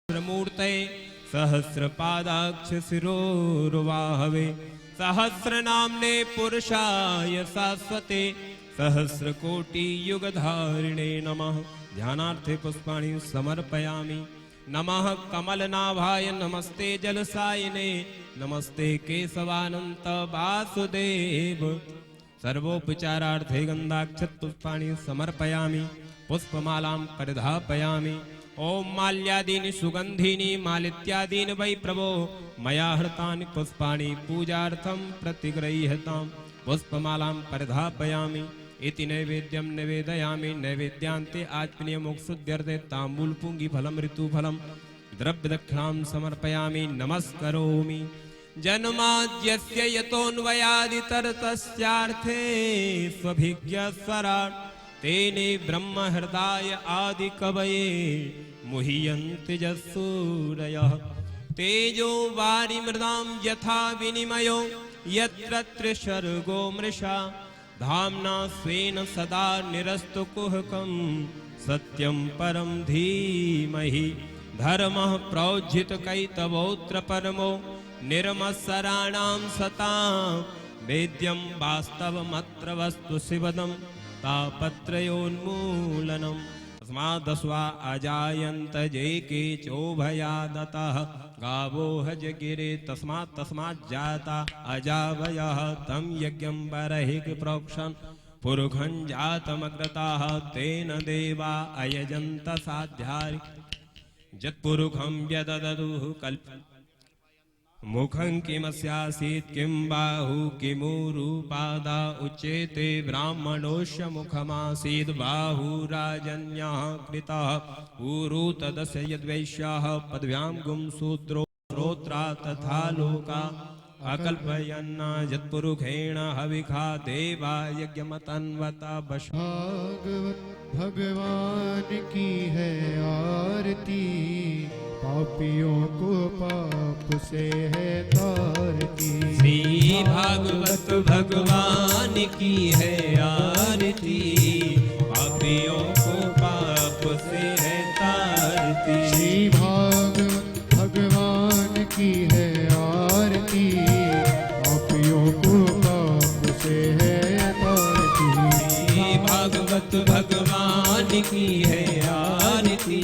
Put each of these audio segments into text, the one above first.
मूर्तये सहस्रपादाक्ष शिरोर्वाहवे सहस्रनाम्ने पुरुषाय शाश्वते सहस्रकोटियुगधारिणे नमः। ध्यानार्थे पुष्पाणि समर्पयामि। नमः कमलनाभाय नमस्ते जलसायिने नमस्ते केशवानंत वासुदेव। सर्वोपचारार्थे गंधाक्षत पुष्पाणि समर्पयामि। पुष्पमालां परिधापयामि। ओम माल्यादीनि सुगंधीनि मालित्यादीनि वै प्रभो मया हृतानि पुष्पाणि पूजार्थं प्रतिगृह्यतां। पुष्पमालां परिधापयामि। इति नैवेद्यं निवेदयामि। नैवेद्यान्ते आत्मनियमोक्षुद्यर्थे ताम्बूलपुङ्गिफलं ऋतुफलं द्रव्यदक्षिणां समर्पयामि। नमस्करोमि। जन्माद्यस्य यतोऽन्वयादितरतस्यार्थे स्वभिज्ञस्वराट् तेने ब्रह्म हृदय आदि कवये मुह्यन्ति यत्सूरयः। तेजो वारिमृदां यथा विनिमयो यत्र सर्गो मृषा धाम्ना स्वेन सदा निरस्तकुहकं सत्यं परं धीमहि। धर्मः प्रोज्झितकैतवोऽत्र परमो निर्मत्सराणां सतां वेद्यं वास्तवमत्र वस्तु शिवदम् तापत्रयोन्मूलनम्। तस्मादस्वा अजायन्त जेके चोभयादतः गावो हजगिरे तस्मात् जाता अजावयः। तं यज्ञं बर्हिः प्रोक्षन् पुरुषं जातमग्रताः तेन देवा अयजन्त साध्यारि यत्पुरुषं व्यददुः कल्प मुखं किमस्यासीत् किं बाहु किमुरुपादा उच्यते ब्राह्मणोऽस्य मुखमासीत् बाहुराजन्यः कृतः ऊरु तदस्य यद्वैश्याः पदव्यां गुंसूत्रो श्रोत्रा तथा लोका अकल्पयन् यत्पुरुषेण हविखा देवा यज्ञमतन्वता बश। भागवत भगवान की है आरती पापियों को पाप से है तारती। श्री भागवत भगवान की है आरती पापियों को पाप से है तारती। श्री भागवत भगवान की है आरती पापियों को पाप से है तारती। श्री भागवत भगवान की है आरती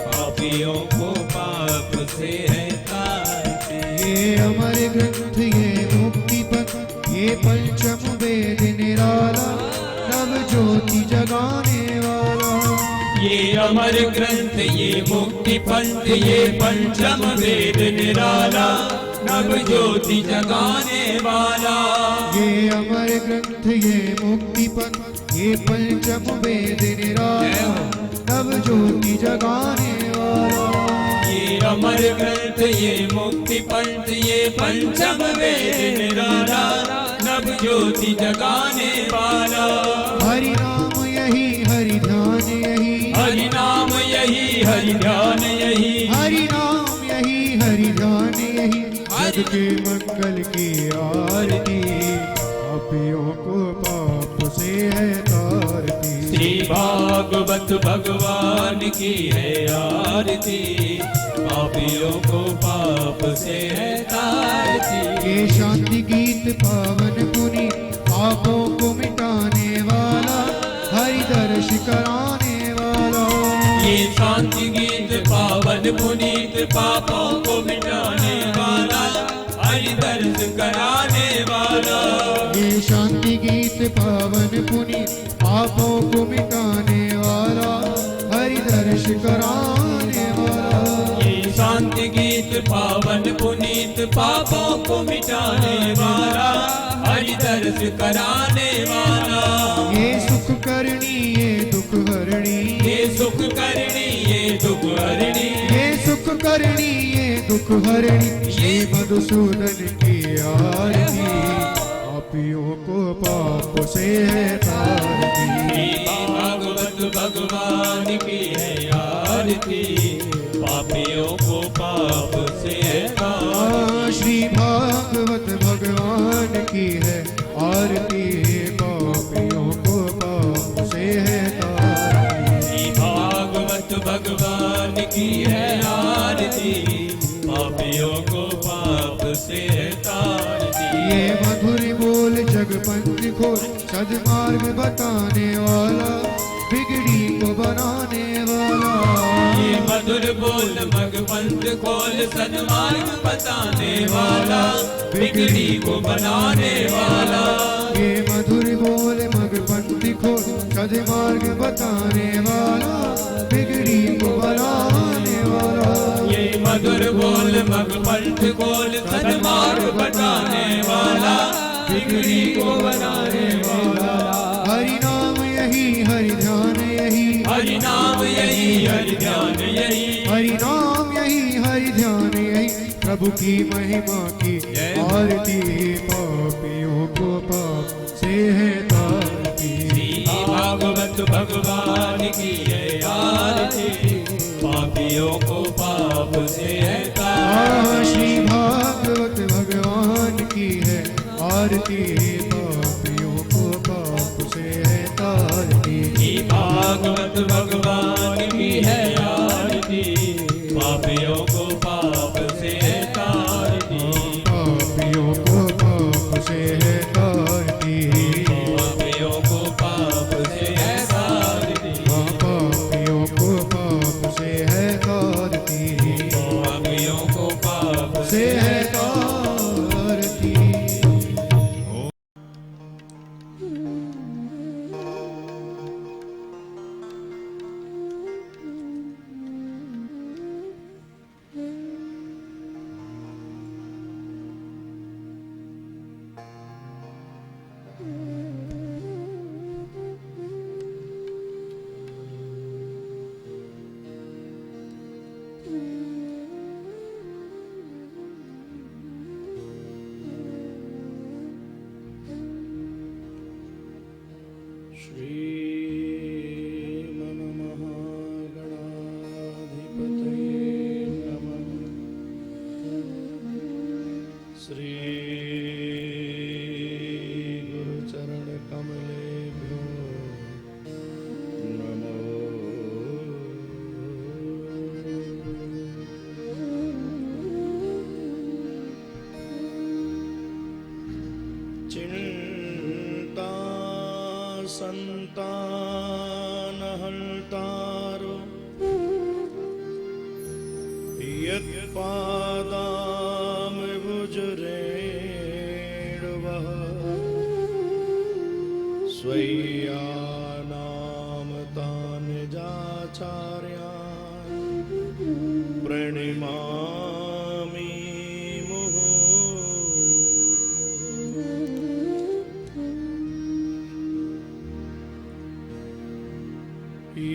पापियों को पाप से है तारती। ये अमर ग्रंथ ये मुक्ति पथ ये पंचम वेद निराला नव ज्योति जगाने वाला। ये अमर ग्रंथ ये मुक्ति पंथ ये पंचम वेद निराला नव ज्योति जगाने वाला। ये अमर ग्रंथ ये मुक्ति पंथ ये पंचम वेद निराला नव ज्योति जगाने वाला। ये अमर ग्रंथ ये मुक्ति पंथ ये पंचम वेद निराला नव ज्योति जगाने वाला। हरि नाम यही हरि ध्यान यही हरि नाम यही हरि ध्यान यही हरि नाम यही हरि ध्यान यही जग के मंगल की आरती पापियों को पाप से है तारती। श्री भागवत भगवान की है आरती पापियों को पाप से है तारती। ये शांति गीत पावन पुनि पापों को मिटाने वाला हरि दर्श कराने वाला। ये शांति गीत पावन पुनीत पापों को मिटाने वाला हरि दर्श कराने वाला। ये शांति गीत पावन पुनीत पापों को मिटाने वाला हरि दर्श कराने वाला। ये शांति गीत पावन पुनीत पापों को मिटाने वाला हरि दर्श कराने वाला। ये सुख करनी ये दुख हरणी ये सुख करनी ये दुख हरणी ये सुख करनी ये दुख हरणी ये मधुसूदन की आरती पापियों को पाप से है तारती। श्री भागवत भगवान की है आरती पापियों को पाप से है तारती। श्री भागवत भगवान की है आरती पापियों को पाप से है तारती। श्री भागवत भगवान की है ये मधुर बोल जगपंथ खोल सदमार्ग बताने वाला बिगड़ी को बनाने वाला ये मधुर बोल भगवंत खोल सन्मार्ग बताने वाला बिगड़ी को बनाने वाला ये मधुर बोल मगपंथ खोल सदमार्ग बताने वाला बिगड़ी को बनाने वाला ये मधुर बोल भगवंत खोल सन्मार्ग बताने वाला बिगड़ी को बनाने वाला हरि नाम यही हरि ध्यान यही हरि नाम यही हरि ध्यान यही हरि नाम यही हरि ध्यान यही प्रभु की महिमा की आरती पापियों को पाप से है तारती श्री भागवत भगवान की है आरती पापियों को पाप से है तारती श्री भागवत भगवान की है आरती पापियों को पाप से है तारती श्री भागवत भगवान की है आरती पापियों को पाप से है तारती पापियों को पाप से है तारती पापियों को पाप से है तारती पापियों को पाप से है तारती पापियों को पाप से है तारती चिंता संतानहर्तारो यत्पादाम्बुजरेणवः स्वय्यानां तान् जाचार्यान् प्रणमामि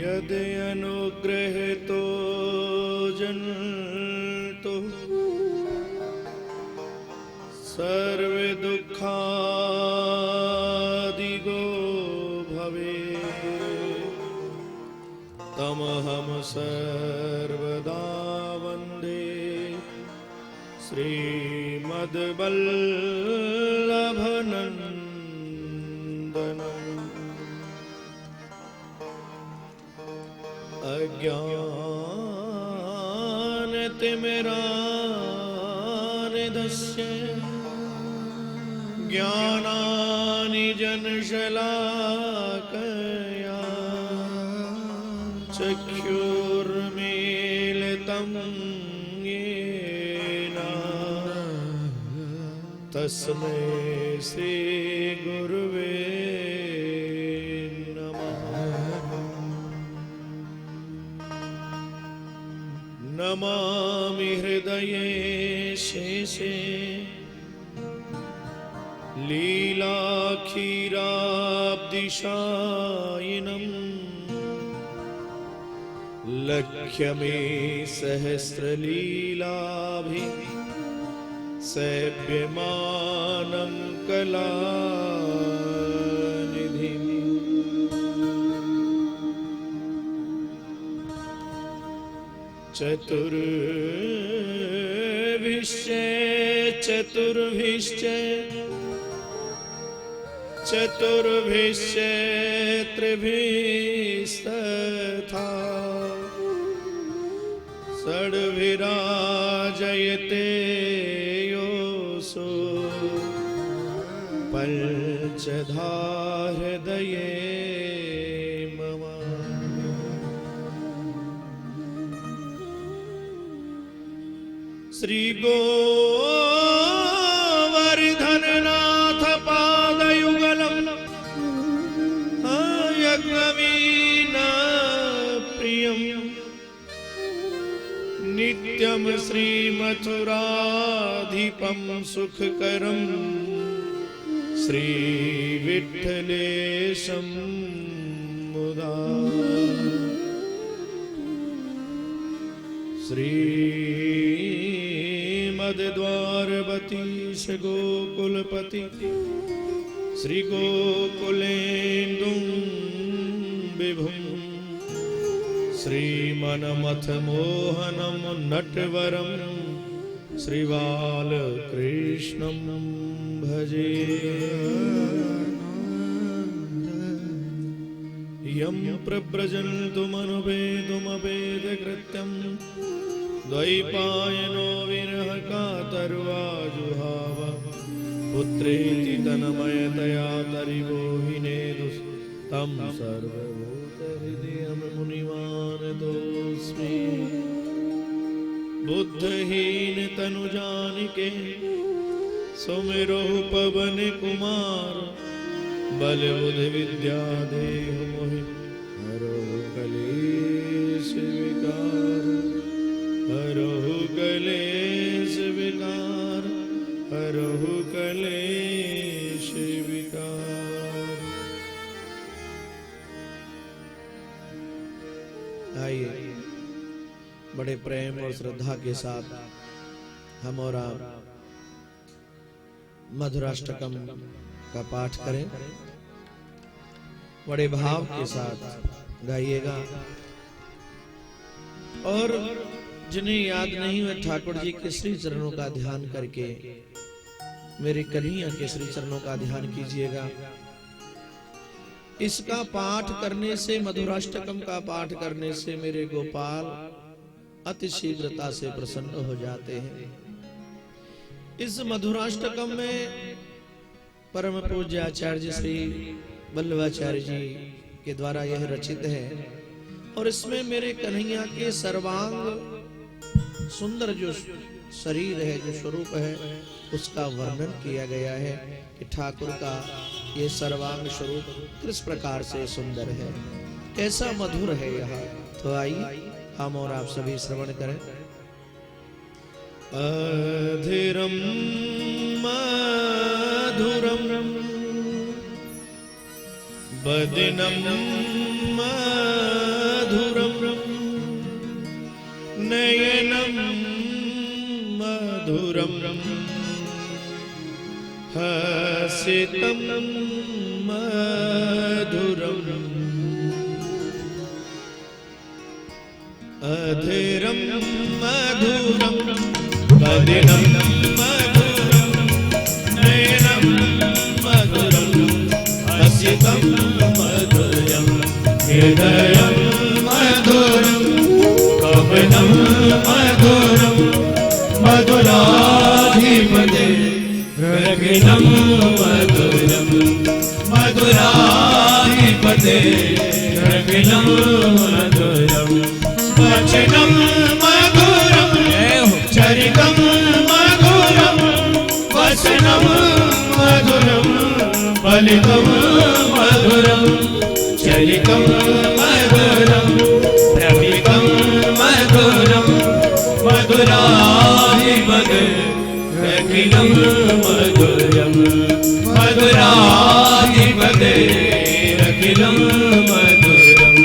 यदि अनुग्रहितो जन्तु सर्वे दुःखादिगो भवे तमहं सर्वदा वन्दे श्रीमद्वल्लभनन्दनम् अज्ञानतिमिरान्धस्य ज्ञानाञ्जनशलाकया चक्षुर्मीलितं येन तस्मै श्रीगुरुवे नमामि हृदये शेषे लीलाक्षीराब्धिशायिनम् लक्ष्यमे सहस्रलीलाभिः सेव्यमानं कलानिधिम् चतुर्भिश्च त्रिभिस्तथा षड्भिराजयते योऽसो पंचधा हृदये मम। श्री गोवर्धननाथ पादयुगलम् यज्ञवीन प्रियम् नित्यं श्रीमथुराधिपं सुखकरं श्रीविठ्ठलेशं मुदा। श्रीमद्द्वारवतीश गोकुलपति श्रीगोकुलेन्दुं विभुं श्रीमन्मथ मोहनं नटवरं श्रीबालकृष्णं भजे। यं प्रव्रजन्तुमनुपेतुमपेतकृत्यं द्वैपायनो विरहकातर्वाजुहाव पुत्रेति तन्मयतया तरिवोहिनेदुस् तं सर्वभूतहृदयं मुनिमानतोऽस्मि। बुद्धहीन तनुजानिके सुमिरो पवन कुमार बल बुद्धि विद्या देहु मोहि हरो कलेश विकार। हरो कलेश विकार हरो कलेश विकार। आइए बड़े प्रेम और श्रद्धा के साथ हम और आप मधुराष्टकम का पाठ करें। बड़े भाव के साथ गाइएगा। और जिन्हें याद नहीं हुए ठाकुर जी के श्री चरणों का ध्यान करके मेरे कन्हैया के श्री चरणों का ध्यान कीजिएगा। इसका पाठ करने से, मधुराष्टकम का पाठ करने से मेरे गोपाल अति शीघ्रता से प्रसन्न हो जाते हैं। इस मधुराष्टकम में परम पूज्य आचार्य श्री वल्लभाचार्य जी के द्वारा यह रचित है और इसमें मेरे कन्हैया के सर्वांग सुंदर जो शरीर है, जो स्वरूप है, उसका वर्णन किया गया है कि ठाकुर का ये सर्वांग स्वरूप किस प्रकार से सुंदर है, कैसा मधुर है यह। तो आइए हम और आप सभी श्रवण करें। अधीरम मधुरम बदनम मधुरम नयनम मधुरम हसितम मधुरम। अधीरम मधुरम बदनम मधुरम नयनम मधुरम हसितम मधुरम हृदयम मधुरम कवनम मधुरम मधुराधिपते रघुनम मधुरम मधुराधिपते रघुनम मधुरम वचनम मधुरम चरितम मधुरम वचनम मधुरम फलितम मधुरम चरितम मधुरम प्रवितम मधुरम मधुराधिपते रघुनम मधुरम मधुराधिपते रघुनम मधुरम।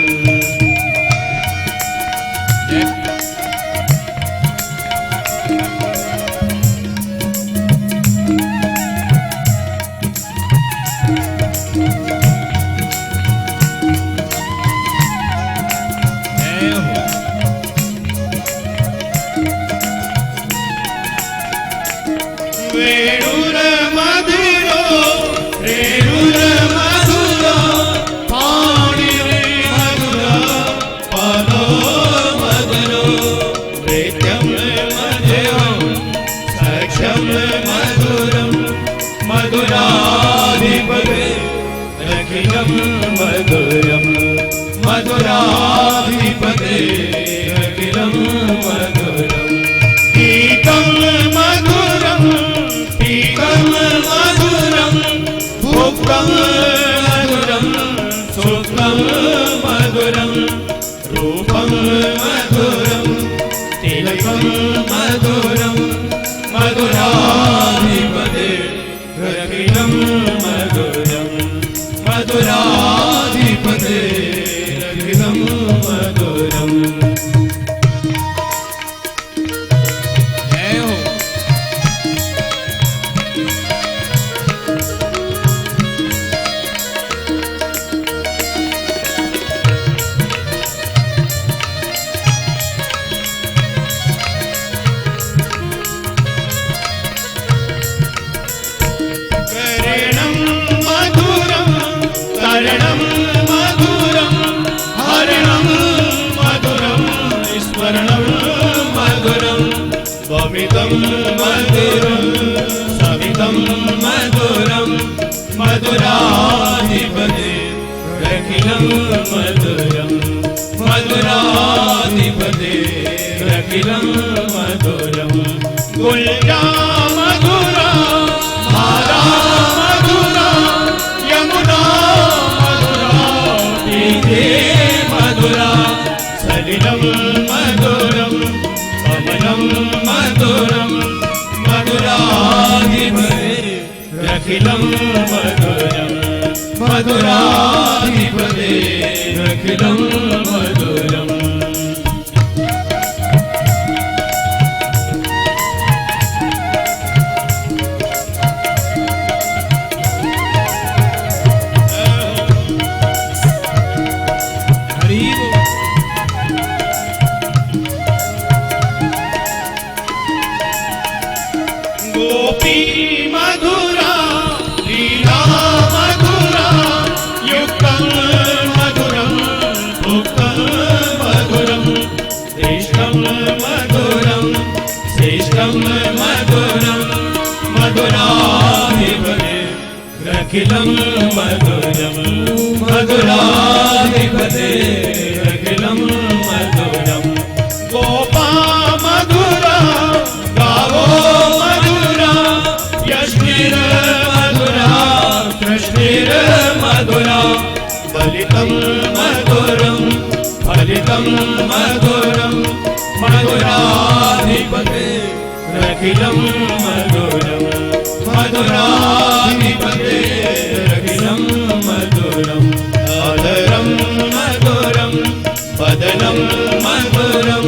वेणुर मधुरो रेणुर मधुरो सवितं मधुरं सवितं मधुरं मधुराधिपते रखिलं मधुरं मधुराधिपते रखिलं मधुरं गुल्जा मधुरा धारा मधुरा यमुना मधुरा तीरे मधुरा सलिलं मधुरं कमलं मधुरं मधुराधिपते रखिलं मधुरं मधुराधिपते रखिलं मधुरम् गोपी मधुरा लीला मधुरा युक्तं मधुरं भुक्तं मधुरं श्रेष्ठं मधुरं श्रेष्ठं मधुरं मधुराधिपते रखिलं मधुरं मधुराधिपते रखिलं मधुरं गोपा मधुरा गावो मधुरा यष्टिर मधुरा कृष्णिर मधुरा फलितं मधुरं फलितं मधुरं मधुराधिपते रखिलं मधुरं मधुराधिपते रखिलं मधुरम् आदरं मधुरं वदनं मधुरं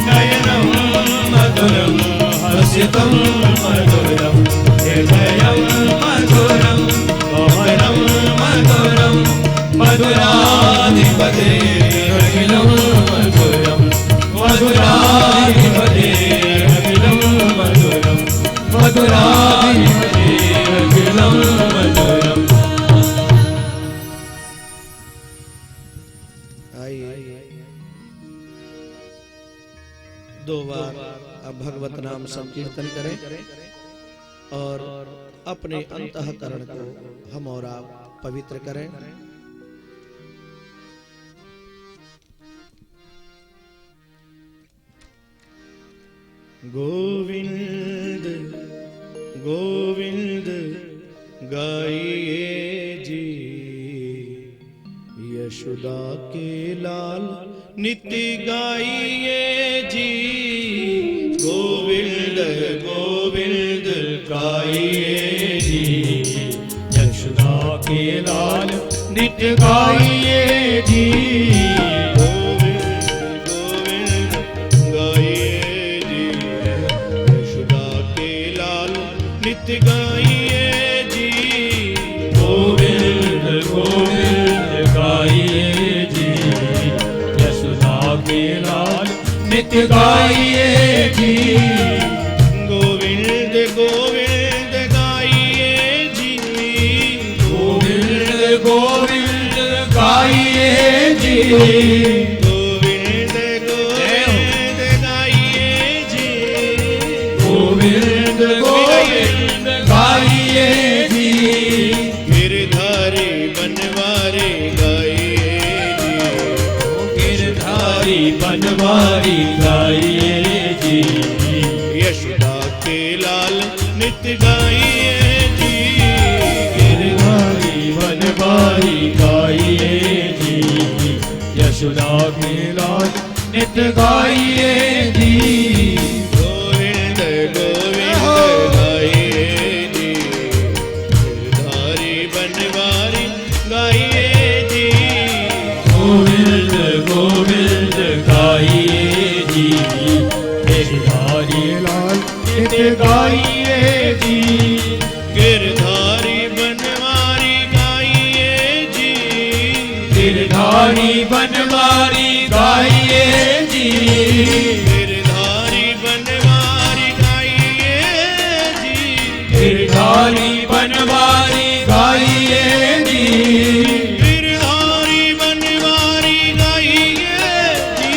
नयनं मधुरं हसितं मधुरं हृदयं मधुरं कमलं मधुरं मधुराधिपते रखिलं मधुरं मधुराधिपते रखिलं मधुरं मधुराधिपते रखिलं मधुरम् दो बार अब भगवत नाम संकीर्तन करें और अपने अंतःकरण को हम और आप पवित्र करें। गोविंद गोविंद गाइए जी यशोदा के लाल नित्य गाइए जी गोविंद गोविंद गाइए जी यशोदा के लाल नित्य गाइए जी गोविंद गोविंद गाइए जी यशोदा के लाल नित्य गाइए जी गोविंद गोविंद गाइए जी यशोदा के लाल नित्य गाइए जी गोविंद गोविंद गाइए जी गोविंद गोविंद गाइए जी गोविंद गोविंद गाइए जी गोविंद गोविंद गाइए जी गिरधारी बनवारी गाइए जी गिरधारी बनवारी गाइए जी यशोदा के लाल नित्य गाइए जी गिरधारी बनवारी गाइए जी यशोदा के लाल नित्य गाइए जी गोविंद गोविंद गाइए जी गिरधारी बनवारी गाइए जी गोविंद गोविंद गाइए जी गिरधारी लाल नित्य गाइए जी गिरधारी बनवारी गाइए जी गिरधारी बनवारी गाइए जी गिरधारी बनवारी गाइए जी गिरधारी बनवारी गाइए जी गिरधारी बनवारी गाइए जी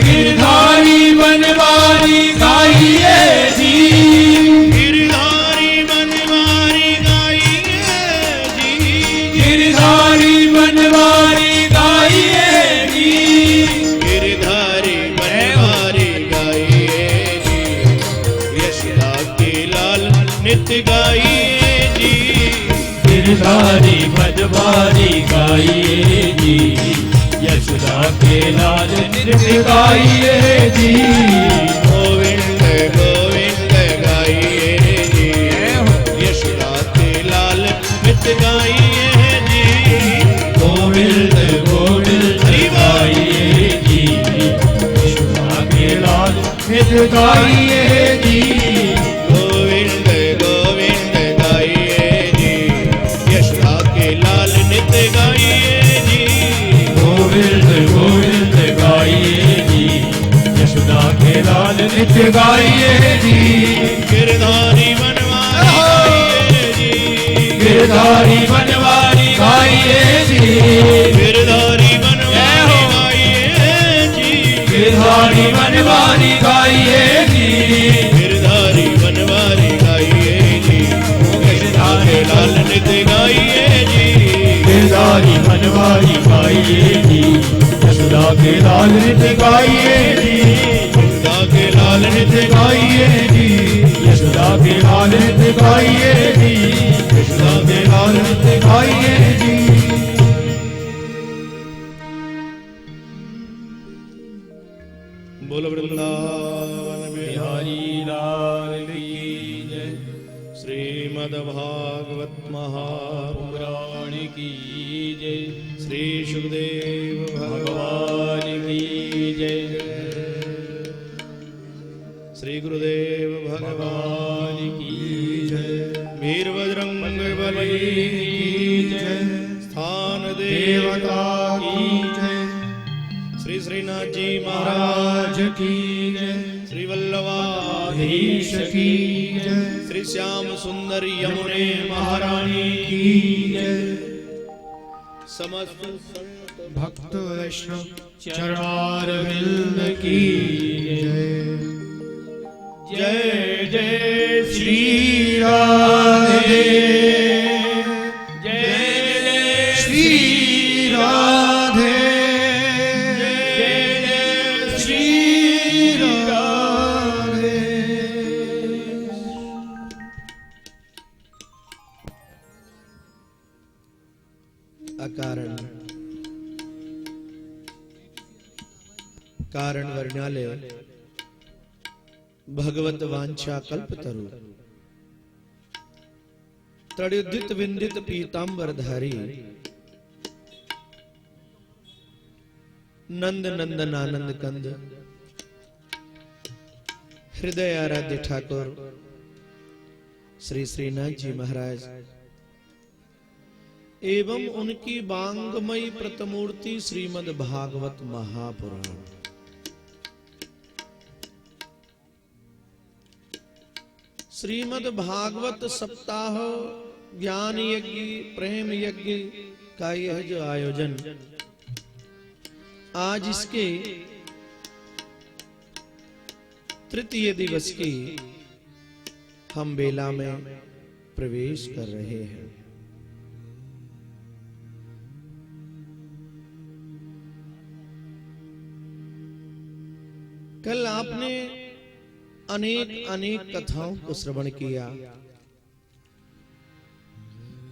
गिरधारी बनवारी गाइए यशोदा के लाल नृत्य गाइए जी। गोविंद गोविंद गाइए जी, यशोदा के लाल नृत्य गाइए जी। गोविंद गोविंद गाइए जी, यशोदा के लाल नृत्य गाइए जी। गोविंद गोविंद गाइए जी, यशोदा के लाल नृत्य गाइए जी। गोविंद गोविंद गाइए जी, यशोदा के लाल नृत्य गाइए जी। गिरधारी बनवारी गाइए जी, गिरधारी बनवारी गाइए जी। गिरधारी बनवारी गाइए जी, गिरधारी बनवारी गाइए जी। गिरधारी बनवारी गाइए जी, यशोदा के लाल नृत्य गाइए जी। गिरधारी बनवारी गाइए जी, यशोदा के लाल नृत्य गाइए जी। यशोदा के लाल नृत्य गाइए जी, यशोदा के लाल नृत्य गाइए जी। यशोदा के लाल नृत्य गाइए जी। बोल वृंदावन बिहारी लाल की जय। श्रीमद्भागवत महापुराण की जय, श्री सुखदेव भगवान की जय, श्री गुरुदेव भगवान की जय, वीर बजरंग बली की जय, स्थान देवता की जय, श्री श्रीनाथ जी महाराज राज की जय, श्री वल्लभाधीश धीश की जय, श्री श्याम सुंदर यमुने महारानी की जय। समस्त संत भक्त वैष्णव चरणारविंद की जय। जय जय श्री राधे, जय श्री राधे, श्री राधे। अकारण कारण वर्णाले भगवत वांछा कल्पतरु तड़ुदित विंदित पीतांबर धारी नंद नंदन आनंद कंद हृदय आराध्य ठाकुर श्री श्रीनाथ जी महाराज एवं उनकी वांगमयी प्रतिमूर्ति श्रीमद् भागवत महापुराण। श्रीमद् भागवत सप्ताह ज्ञान यज्ञ प्रेम यज्ञ का यह जो आयोजन आज इसके तृतीय दिवस की हम बेला में प्रवेश कर रहे हैं। कल आपने अनेक अनेक कथाओं को श्रवण किया।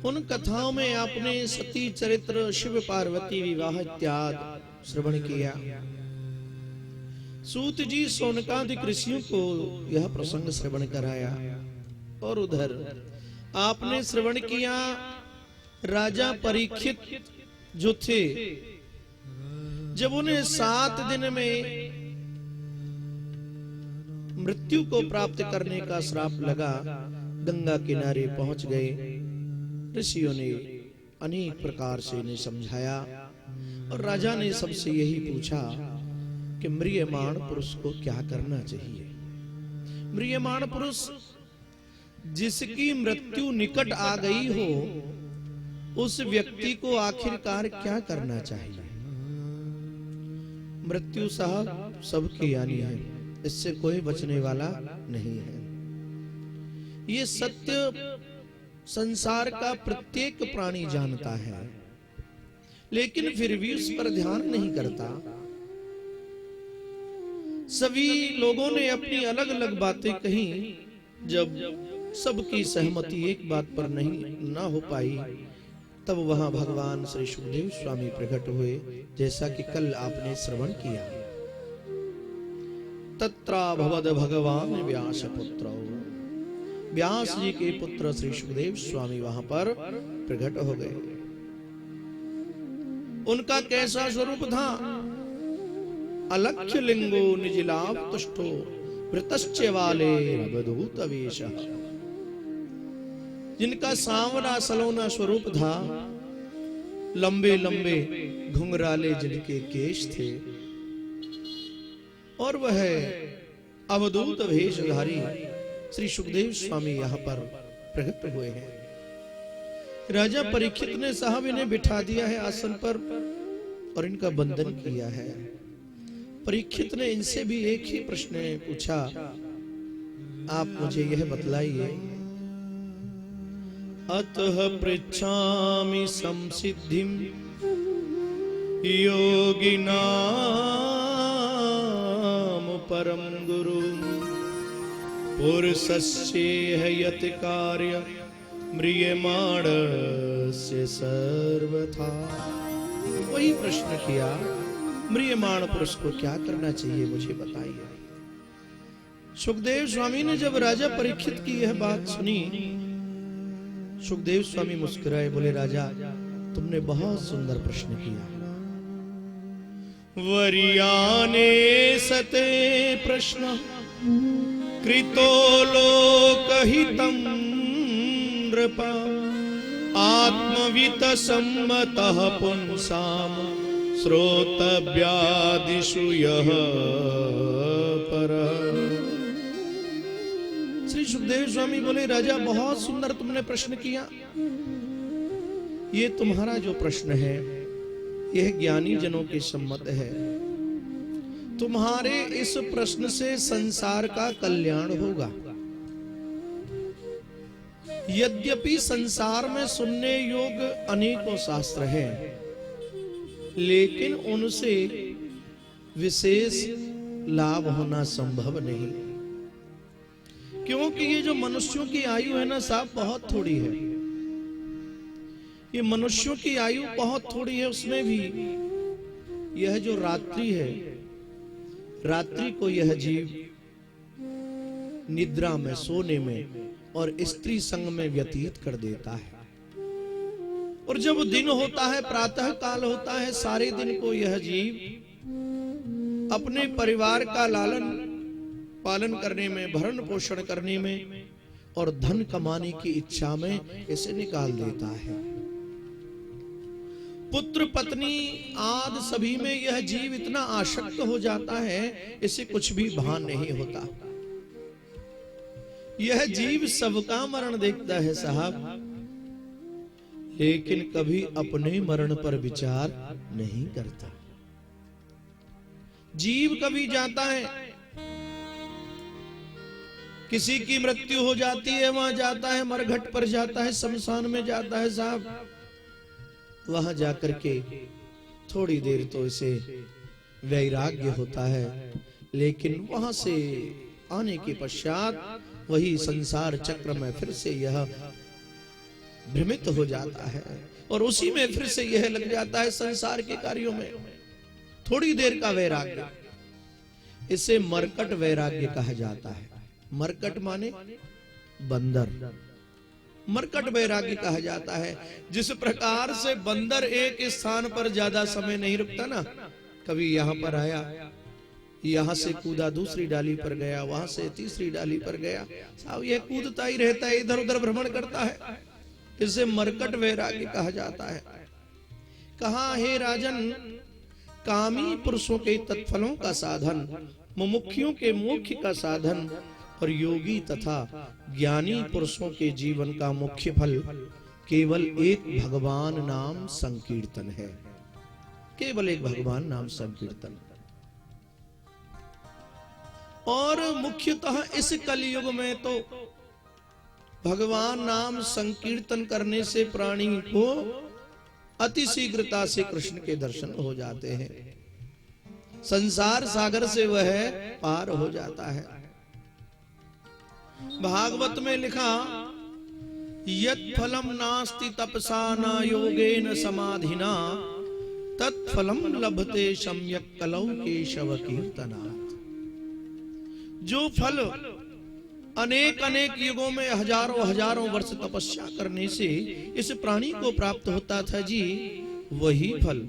उन कथाओं में आपने सती चरित्र, शिव पार्वती विवाह इत्यादि श्रवण किया। सूत जी सोनकादि ऋषियों को यह प्रसंग श्रवण कराया और उधर आपने श्रवण किया राजा परीक्षित जो थे, जब उन्हें 7 दिन में मृत्यु को प्राप्त करने का श्राप लगा, गंगा किनारे पहुंच गए। ऋषियों ने अनेक प्रकार से इन्हें समझाया और राजा ने सबसे यही पूछा कि म्रियमाण पुरुष को क्या करना चाहिए। म्रियमाण पुरुष जिसकी मृत्यु निकट आ गई हो, उस व्यक्ति को आखिरकार क्या करना चाहिए। मृत्यु साहब सबकी आनी है, इससे कोई बचने वाला नहीं है। ये सत्य संसार का प्रत्येक प्राणी जानता है, लेकिन फिर भी उस पर ध्यान नहीं करता। सभी लोगों ने अपनी अलग अलग बातें कही। जब सबकी सहमति एक बात पर नहीं ना हो पाई, तब वहां भगवान श्री सुखदेव स्वामी प्रकट हुए, जैसा कि कल आपने श्रवण किया। तत्रा भवद भगवान व्यास पुत्र, व्यास जी के पुत्र श्री सुखदेव स्वामी वहां पर प्रकट हो गए। उनका कैसा स्वरूप था? अलक्ष्य लिंगो निजिलाभ तुष्टो वृतश्च वाले अवधूत वेश, जिनका सांवरा सलोना स्वरूप था, लंबे लंबे घुंघराले जिनके केश थे, और वह अवधूत वेशधारी श्री सुखदेव स्वामी यहाँ पर प्रकट हुए हैं। राजा परीक्षित ने साहब इन्हें बिठा दिया है आसन पर और इनका बंधन किया है। परीक्षित ने इनसे भी एक ही प्रश्न पूछा, आप मुझे यह बतलाइए, अतः पृच्छामि संसिद्धिं योगिनाम परम गुरु पुरुषस्येह यत् कार्य म्रियमाणस्य सर्वथा। वही प्रश्न किया, म्रियमाण पुरुष को क्या करना चाहिए, मुझे बताइए। सुखदेव स्वामी ने जब राजा परीक्षित की यह बात सुनी, सुखदेव स्वामी मुस्कुराए, बोले, राजा तुमने बहुत सुंदर प्रश्न किया। वरियाने सते प्रश्न कृतो लोकहितं नृपा आत्मवित सम्मतः पुंसाम श्रोतव्यादिषु यः परः। श्री सुखदेव स्वामी बोले, राजा बहुत सुंदर तुमने प्रश्न किया। ये तुम्हारा जो प्रश्न है यह ज्ञानी जनों के सम्मत है। तुम्हारे इस प्रश्न से संसार का कल्याण होगा। यद्यपि संसार में सुनने योग्य अनेकों शास्त्र हैं, लेकिन उनसे विशेष लाभ होना संभव नहीं, क्योंकि ये जो मनुष्यों की आयु है ना साहब, बहुत थोड़ी है। ये मनुष्यों की आयु बहुत थोड़ी है, उसमें भी यह जो रात्रि है, रात्रि को यह जीव निद्रा में, सोने में और स्त्री संग में व्यतीत कर देता है। और जब दिन होता है, प्रातः काल होता है, सारे दिन को यह जीव अपने परिवार का लालन पालन करने में, भरण पोषण करने में और धन कमाने की इच्छा में इसे निकाल देता है। पुत्र पत्नी आदि सभी में यह जीव इतना आसक्त हो जाता है, इसे कुछ भी भान नहीं होता। यह जीव सबका मरण देखता है साहब, लेकिन कभी अपने मरण पर विचार नहीं करता। जीव कभी जाता है, किसी की मृत्यु हो जाती है, वहां जाता है, मरघट पर जाता है, शमशान में जाता है साहब, वहां जाकर के थोड़ी देर तो इसे वैराग्य होता है, लेकिन वहां से आने के पश्चात वही संसार चक्र में फिर से यह भ्रमित हो जाता है और उसी में फिर से यह लग जाता है संसार के कार्यों में। थोड़ी देर का वैराग्य, इसे मरकट वैराग्य कहा जाता है। मरकट माने बंदर, मरकट वैराग्य कहा जाता है। जिस प्रकार से बंदर एक स्थान पर ज्यादा समय नहीं रुकता ना, कभी यहां पर आया, यहां से कूदा, दूसरी डाली पर गया, वहां से तीसरी डाली पर गया, साहब यह कूदता ही रहता है, इधर उधर भ्रमण करता है, इसे मरकट वैराग्य कहा जाता है। कहा, हे राजन, कामी पुरुषों के तत्फलों का साधन, मुमुक्षुओं के मोक्ष का साधन और योगी तथा ज्ञानी पुरुषों के जीवन का मुख्य फल केवल एक भगवान नाम संकीर्तन है। केवल एक भगवान नाम संकीर्तन। और मुख्यतः इस कलयुग में तो भगवान नाम संकीर्तन करने से प्राणी को अति शीघ्रता से कृष्ण के दर्शन हो जाते हैं, संसार सागर से वह पार हो जाता है। भागवत में लिखा, यत् फलम नास्ति तपसा न योगेन समाधिना तत्फलम लभते सम्यक कलौ केशव कीर्तनात्। जो फल अनेक अनेक युगों में हजारों हजारों वर्ष तपस्या करने से इस प्राणी को प्राप्त होता था जी, वही फल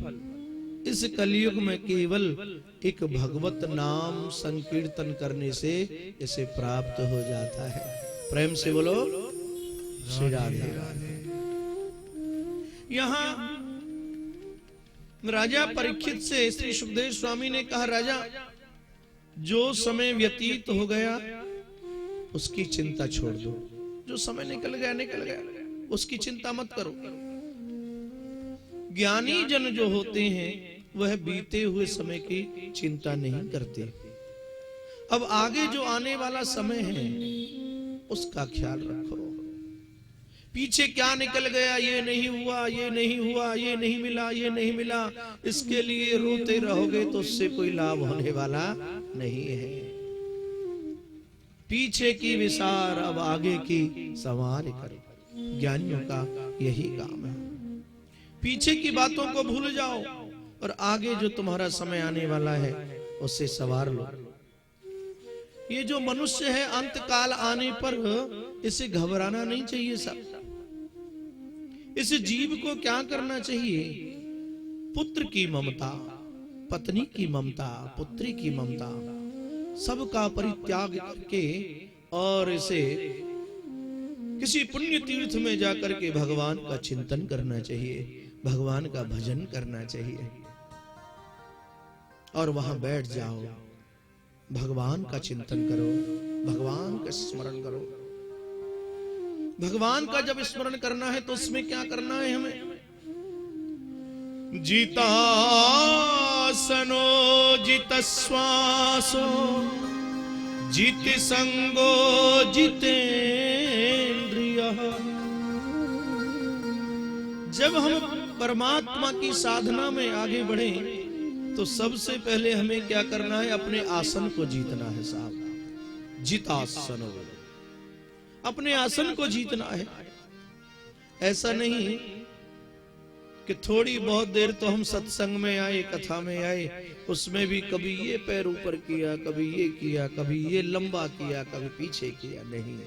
इस कलयुग में केवल एक भगवत नाम संकीर्तन करने से इसे प्राप्त हो जाता है। प्रेम से बोलो श्री राधे राधे। यहां राजा परीक्षित से श्री सुखदेव स्वामी ने कहा, राजा जो समय व्यतीत हो गया उसकी चिंता छोड़ दो। जो समय निकल गया निकल गया, उसकी चिंता मत करो। ज्ञानी जन जो होते हैं वह बीते हुए समय की चिंता नहीं करते। अब आगे जो आने वाला समय है उसका ख्याल रखो। पीछे क्या निकल गया, ये नहीं हुआ, ये नहीं हुआ, ये नहीं मिला, ये नहीं मिला, इसके लिए रोते रहोगे तो उससे कोई लाभ होने वाला नहीं है। पीछे की विसार, अब आगे की संवार करो। ज्ञानियों का यही काम है। पीछे की बातों को भूल जाओ और आगे जो तुम्हारा समय आने वाला है उससे सवार लो। ये जो मनुष्य है अंत काल आने पर इसे घबराना नहीं चाहिए। सब इस जीव को क्या करना चाहिए? पुत्र की ममता, पत्नी की ममता, पुत्री की ममता, सबका परित्याग करके और इसे किसी पुण्य तीर्थ में जाकर के भगवान का चिंतन करना चाहिए, भगवान का भजन करना चाहिए। और वहां बैठ जाओ, भगवान का चिंतन करो, भगवान का स्मरण करो। भगवान का जब स्मरण करना है तो उसमें क्या करना है हमें? जितासनो जितश्वासो जित संगो जितेन्द्रियः। जब हम परमात्मा की साधना में आगे बढ़े तो सबसे पहले हमें क्या करना है? अपने आसन को जीतना है साहब। जितासनो, अपने आसन को जीतना है। ऐसा नहीं कि थोड़ी बहुत देर तो हम सत्संग में आए, कथा में आए, उसमें भी कभी ये पैर ऊपर किया, कभी ये किया, कभी ये लंबा किया, कभी पीछे किया। नहीं,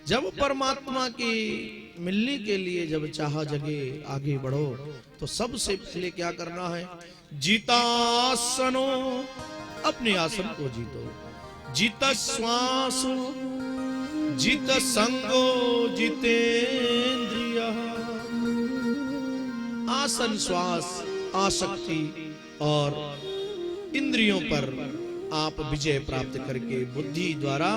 जब परमात्मा की मिलने के लिए जब चाह जगे आगे बढ़ो तो सबसे पहले क्या करना है? जितासनो, अपने आसन को जीतो। जित श्वासो जित संगो जितेन्द्रिय। आसन, श्वास, आसक्ति और इंद्रियों पर आप विजय प्राप्त करके बुद्धि द्वारा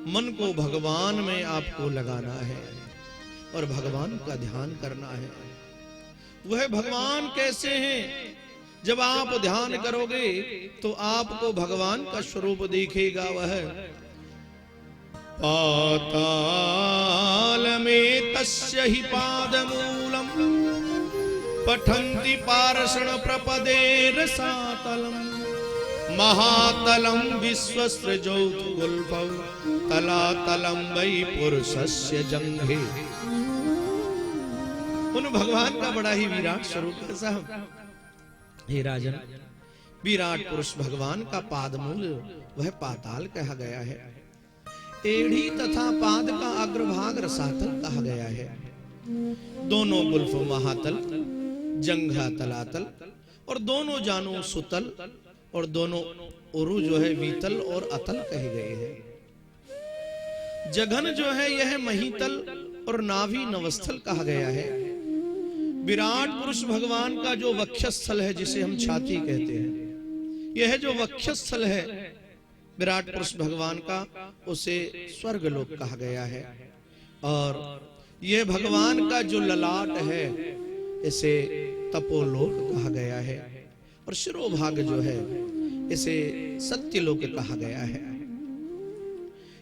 मन को भगवान में आपको लगाना है और भगवान का ध्यान करना है। वह भगवान कैसे हैं? जब आप ध्यान करोगे तो आपको भगवान का स्वरूप दिखेगा। वह पाताल में तस्य ही पादमूलम पठन्ति पार्षण प्रपदे रसातलम महातलम विश्वसृजौत गुल्फौ तलातलम वै पुरुषस्य जंघे। उन भगवान का बड़ा ही विराट स्वरूप है साहब। हे राजन, विराट पुरुष भगवान का पादमूल वह पाताल कहा गया है। एड़ी तथा पाद का अग्रभाग रसातल कहा गया है। दोनों गुल्फ महातल, जंघा तलातल और दोनों जानू सुतल और दोनों उरु जो है वीतल और अतल कहे गए हैं। जघन जो है यह महीतल और नाभि नवस्थल कहा गया है। विराट पुरुष भगवान का जो वक्षस्थल है जिसे हम छाती कहते हैं, यह जो वक्षस्थल है विराट पुरुष भगवान का, उसे स्वर्गलोक कहा गया है। और यह भगवान का जो ललाट है इसे तपोलोक कहा गया है। और शिरोभाग जो है इसे सत्यलोक कहा गया है।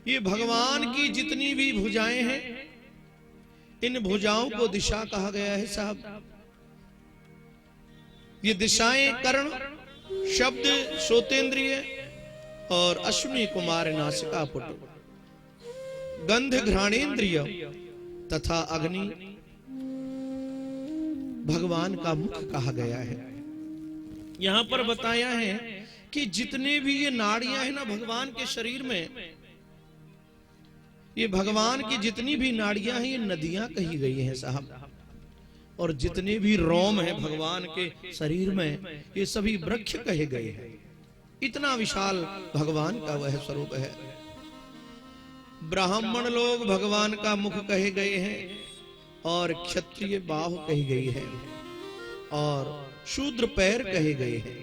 ये भगवान की जितनी भी भुजाएं हैं इन भुजाओं को दिशा कहा गया है साहब। ये दिशाएं कर्ण, शब्द, श्रोतेंद्रिय और अश्विनी कुमार नासिका पुट, गंध घ्राणेन्द्रिय तथा अग्नि भगवान का मुख कहा गया है। यहां पर बताया है कि जितने भी ये नाड़ियां हैं ना भगवान के शरीर में, ये भगवान की जितनी भी नाड़ियां हैं ये नदियां कही गई हैं साहब। और जितने भी रोम हैं भगवान के शरीर में ये सभी वृक्ष कहे गए हैं। इतना विशाल भगवान का वह स्वरूप है। ब्राह्मण लोग भगवान का मुख कहे गए हैं और क्षत्रिय बाहु कही गई है और शूद्र पैर कहे गए हैं।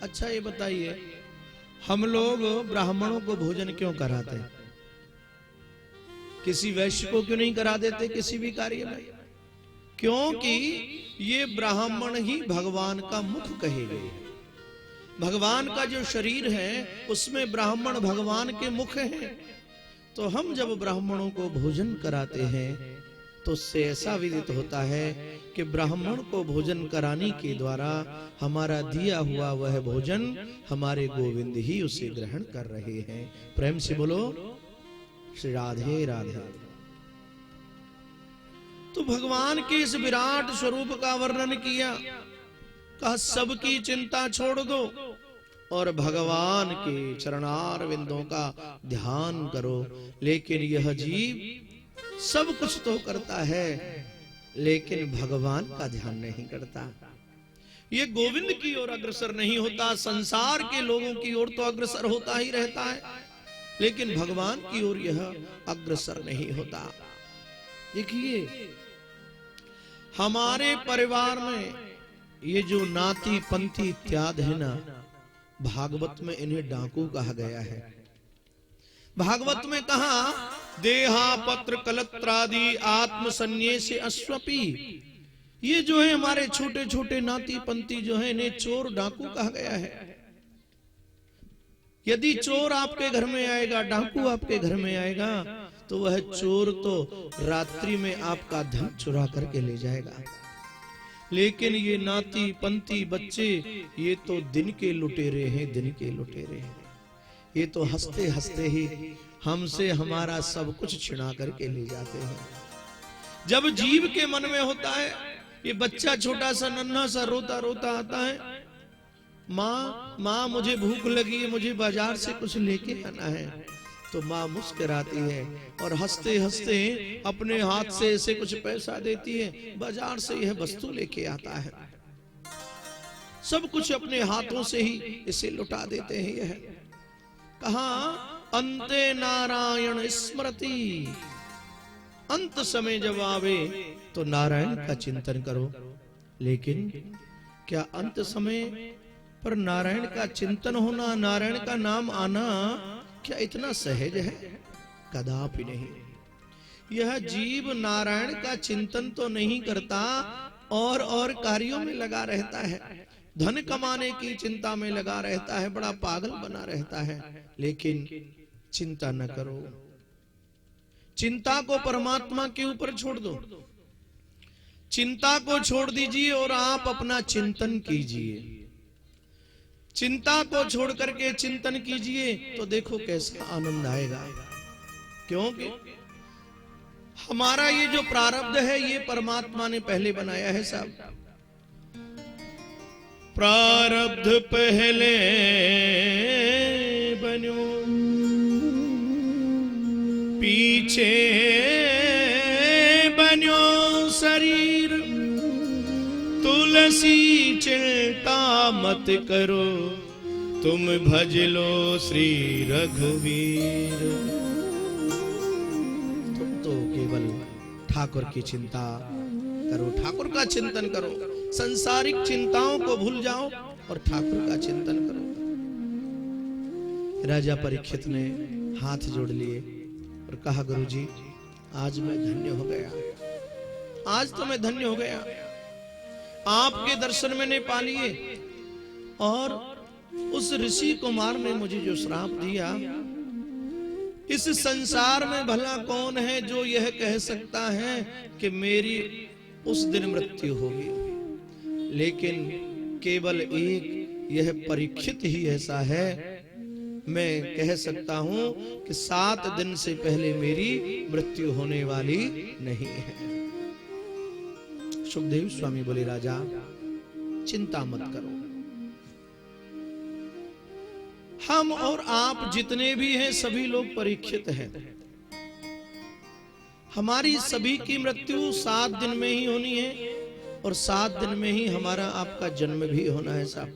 अच्छा ये बताइए, हम लोग ब्राह्मणों को भोजन क्यों कराते हैं? किसी वैश्य को क्यों नहीं करा देते किसी भी कार्य में? क्योंकि ये ब्राह्मण ही भगवान का मुख कहे गए हैं। भगवान का जो शरीर है उसमें ब्राह्मण भगवान के मुख हैं। तो हम जब ब्राह्मणों को भोजन कराते हैं तो उससे ऐसा विदित होता है कि ब्राह्मण को भोजन कराने के द्वारा हमारा दिया हुआ वह भोजन हमारे गोविंद ही उसे ग्रहण कर रहे हैं। प्रेम से बोलो श्री राधे राधे। तो भगवान के इस विराट स्वरूप का वर्णन किया, कहा सबकी चिंता छोड़ दो और भगवान के चरणार विंदों का ध्यान करो। लेकिन यह जीव सब कुछ तो करता है लेकिन भगवान का ध्यान नहीं करता। ये गोविंद की ओर अग्रसर नहीं होता, संसार के लोगों की ओर तो अग्रसर होता ही रहता है लेकिन भगवान की ओर यह अग्रसर नहीं होता। देखिए हमारे परिवार में ये जो नाती पंथी इत्यादि है ना, भागवत में इन्हें डाकू कहा गया है। भागवत में कहा देहा पत्र कलत्रादि आत्म संन्यास अश्वपी। ये जो है हमारे छोटे छोटे नाती पंथी जो है इन्हें चोर डाकू कहा गया है। यदि चोर आपके घर में आएगा, डाकू आपके घर में आएगा तो वह चोर तो रात्रि में आपका धन चुरा करके ले जाएगा। लेकिन ये नाती पंथी बच्चे ये तो दिन के लुटेरे हैं, दिन के लुटेरे हैं। ये तो हंसते हंसते ही हमसे हमारा सब कुछ छिना करके ले जाते हैं। जब जीव के मन में होता है, ये बच्चा छोटा सा नन्हा सा रोता रोता आता है, माँ मुझे भूख लगी है, मुझे बाजार से कुछ लेके आना है। तो माँ मुस्कुराती है और हंसते हंसते अपने हाथ से ऐसे कुछ पैसा देती है, बाजार से यह वस्तु लेके आता है। सब कुछ अपने हाथों से ही इसे लुटा देते हैं। यह कहा अंते नारायण स्मृति, अंत समय जब आवे तो नारायण का चिंतन करो। लेकिन क्या अंत समय पर नारायण का चिंतन होना, नारायण का नाम आना क्या इतना सहज है? कदापि नहीं। यह जीव नारायण का चिंतन तो नहीं करता और कार्यों में लगा रहता है, धन कमाने की चिंता में लगा रहता है, बड़ा पागल बना रहता है। लेकिन चिंता न करो, चिंता को परमात्मा के ऊपर छोड़ दो। चिंता को छोड़ दीजिए और आप अपना चिंतन कीजिए। चिंता को छोड़ करके चिंतन कीजिए तो देखो कैसा आनंद आएगा। क्योंकि हमारा ये जो प्रारब्ध है ये परमात्मा ने पहले बनाया है साहब। प्रारब्ध पहले बनो पीछे बनो शरीर, तुलसी चिंता मत करो, तुम भज लो श्री रघुवीर। तुम तो केवल ठाकुर की चिंता करो, ठाकुर का चिंतन करो, संसारिक चिंताओं को भूल जाओ और ठाकुर का चिंतन करो। राजा परीक्षित ने हाथ जोड़ लिए और कहा गुरुजी आज मैं धन्य हो गया, आज तो मैं धन्य हो गया, आपके दर्शन मैंने पा लिए। और उस ऋषि कुमार ने मुझे जो श्राप दिया, इस संसार में भला कौन है जो यह कह सकता है कि मेरी उस दिन मृत्यु होगी। लेकिन केवल एक यह परीक्षित ही ऐसा है मैं कह सकता हूं कि 7 दिन से पहले मेरी मृत्यु होने वाली नहीं है। सुखदेव स्वामी बोले, राजा चिंता मत करो, हम और आप जितने भी हैं सभी लोग परीक्षित हैं। हमारी सभी की मृत्यु 7 दिन में ही होनी है और 7 दिन में ही हमारा आपका जन्म भी होना है साहब।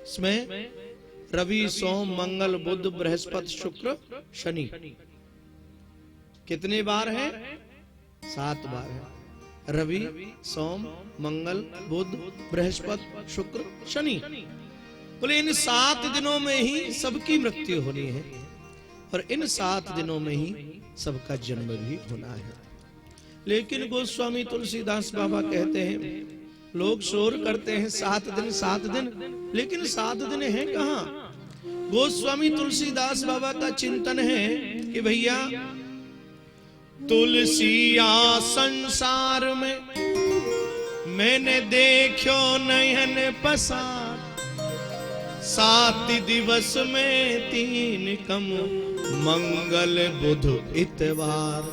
इसमें रवि, सोम, मंगल, बुध, बृहस्पति, शुक्र, शनि कितने बार है? 7 बार है। रवि, सोम, मंगल, बुध, बृहस्पति, शुक्र, शनि। बोले इन 7 दिनों में ही सबकी मृत्यु होनी है और इन 7 दिनों में ही सबका जन्म भी होना है। लेकिन गोस्वामी तुलसीदास बाबा कहते हैं, लोग शोर करते हैं 7 दिन 7 दिन, लेकिन 7 दिन है कहां? गोस्वामी तुलसीदास बाबा का चिंतन है कि भैया तुलसिया संसार में मैंने देखो नयन पसार, 7 दिवस में 3 कम मंगल बुध इतवार।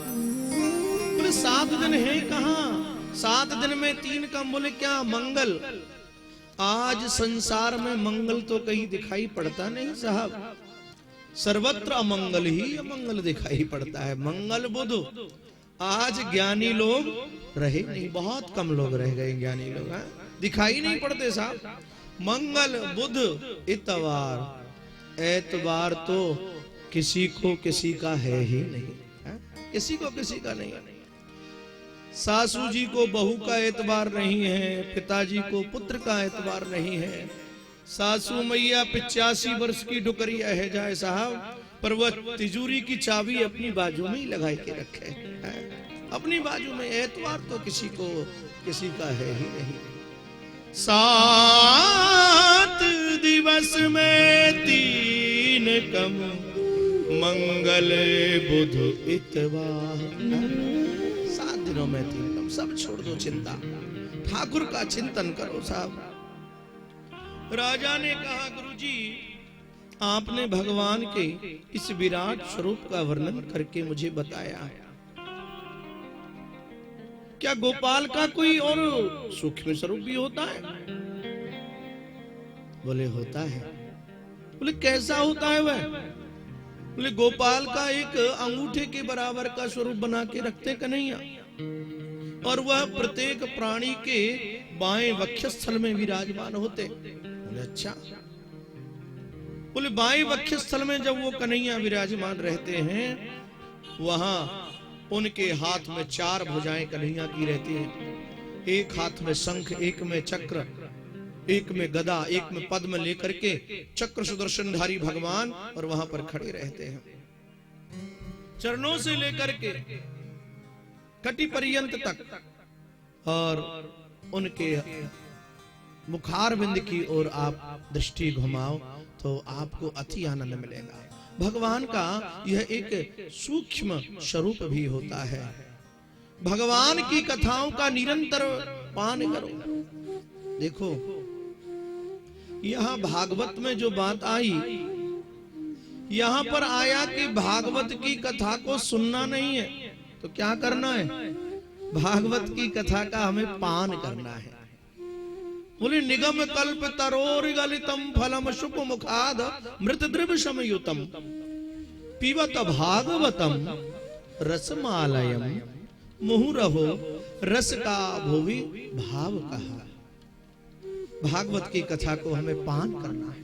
बोले 7 दिन है कहां? 7 दिन में 3 कम। बोले क्या मंगल? आज संसार में मंगल तो कहीं दिखाई पड़ता नहीं साहब, सर्वत्र अमंगल ही अमंगल दिखाई पड़ता है। मंगल बुध आज ज्ञानी लोग रहे नहीं, बहुत कम लोग रह गए ज्ञानी लोग, दिखाई नहीं पड़ते साहब। मंगल बुध इतवार, एतवार तो किसी को किसी का है ही नहीं, किसी को किसी का नहीं। सासू जी को बहू का एतबार नहीं है, पिताजी को पुत्र का एतबार नहीं है। सासू मैया 85 वर्ष की डुकरिया है जाए साहब, पर वह तिजोरी की चाबी अपनी बाजू में ही लगा के रखे, अपनी बाजू में। एतबार तो किसी को किसी का है ही नहीं। 7 दिवस में 3 कम मंगल बुध इतवार, 7 दिनों में 3 कम। सब छोड़ दो चिंता, ठाकुर का चिंतन करो साहब। राजा ने कहा, गुरुजी आपने भगवान के इस विराट स्वरूप का वर्णन करके मुझे बताया, क्या गोपाल का कोई और सूक्ष्म स्वरूप भी होता है? बोले होता है। बोले कैसा होता है वह? बोले गोपाल का एक अंगूठे के बराबर का स्वरूप बना के रखते कन्हैया, और वह प्रत्येक प्राणी के बाएं वक्षस्थल में विराजमान होते। बोले अच्छा। बोले बाएं वक्षस्थल में जब वो कन्हैया विराजमान रहते हैं, वहां उनके हाथ में 4 भुजाएं कन्हैया की रहती हैं। एक हाथ में शंख, एक में चक्र, एक में गदा, एक में पद्म लेकर के चक्र सुदर्शनधारी भगवान और वहां पर खड़े रहते हैं। चरणों से लेकर के कटी पर्यंत तक, और उनके मुखारविंद की ओर आप दृष्टि घुमाओ तो आपको अति आनंद मिलेगा। भगवान का यह एक सूक्ष्म स्वरूप भी होता है। भगवान की कथाओं का निरंतर पान करो। देखो यहां भागवत में जो बात आई, यहां पर आया कि भागवत की कथा को सुनना नहीं है, तो क्या करना है? भागवत की कथा का हमें पान करना है। बोले निगम कल्प तरोर गलितम फलम शुक मुखाद मृत द्रव समयुतम पीवत भागवतम रसमालयम मुहुरहो रस का भुवि भाव कहा। भागवत की कथा को हमें पान करना है।